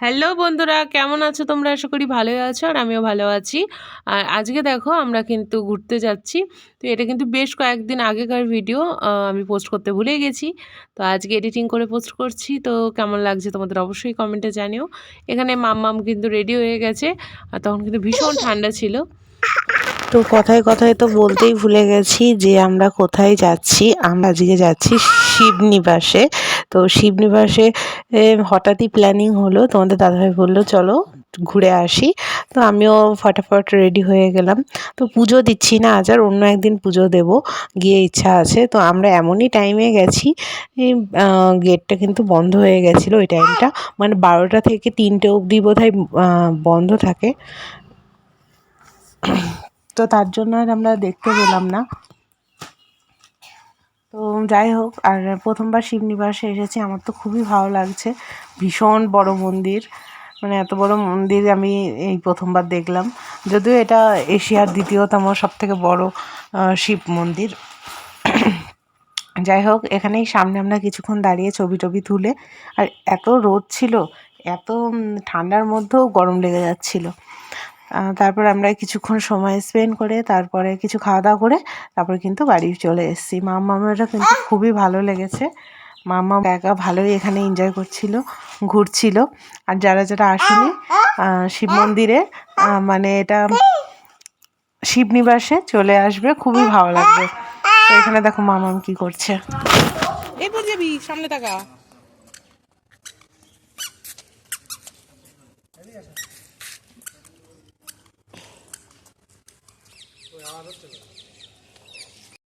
Hello বন্ধুরা, কেমন আছো তোমরা? আশা করি ভালোই আছো আর আমিও ভালো আছি। আর আজকে দেখো আমরা কিন্তু ঘুরতে যাচ্ছি। তো এটা কিন্তু বেশ কয়েকদিন আগেকার ভিডিও, আমি পোস্ট করতে ভুলে গেছি। তো আজকে এডিটিং করে পোস্ট করছি। তো কেমন লাগছে তোমাদের অবশ্যই কমেন্টে জানিও। এখানে মাম্মাম কিন্তু রেডি হয়ে গেছে আর তখন কিন্তু ভীষণ ঠান্ডা ছিল। তো কথায় কথায় তো বলতেই ভুলে গেছি যে আমরা কোথায় যাচ্ছি। আমরা আজকে যাচ্ছি শিবনিবাসে। তো শিবনিবাসে হঠাৎই প্ল্যানিং হলো, তোমাদের দাদাভাই বললো চলো ঘুরে আসি। তো আমিও ফটাফট রেডি হয়ে গেলাম। তো পুজো দিচ্ছি না, আজ আর অন্য একদিন পুজো দেব, গিয়ে ইচ্ছা আছে। তো আমরা এমনই টাইমে গেছি, গেটটা কিন্তু বন্ধ হয়ে গেছিলো ওই টাইমটা, মানে 12টা থেকে 3টে অবধি বোধহয় বন্ধ থাকে। তো তার জন্য আর আমরা দেখতে পেলাম না। তো যাই হোক, আর প্রথমবার শিবনিবাসে এসেছি, আমার তো খুবই ভালো লাগছে। ভীষণ বড় মন্দির, মানে এত বড় মন্দির আমি এই প্রথমবার দেখলাম। যদিও এটা এশিয়ার দ্বিতীয়তম সবথেকে বড় শিব মন্দির। যাই হোক, এখানেই সামনে আমরা কিছুক্ষণ দাঁড়িয়ে ছবি টবি তুলে, আর এত রোদ ছিল, এত ঠান্ডার মধ্যেও গরম লেগে যাচ্ছিলো। তারপর আমরা কিছুক্ষণ সময় স্পেন্ড করে তারপরে কিছু খাওয়া দাওয়া করে তারপরে কিন্তু বাড়ি চলে এসেছি। মামামেরও কিন্তু খুবই ভালো লেগেছে। মামা একা ভালোই এখানে এনজয় করছিল, ঘুরছিল। আর যারা যারা আসেনি শিব মন্দিরে, মানে এটা শিবনিবাসে চলে আসবে, খুবই ভালো লাগবে। তো এখানে দেখো মামাম কি করছে। এরপর যাবি, সামনে টাকা।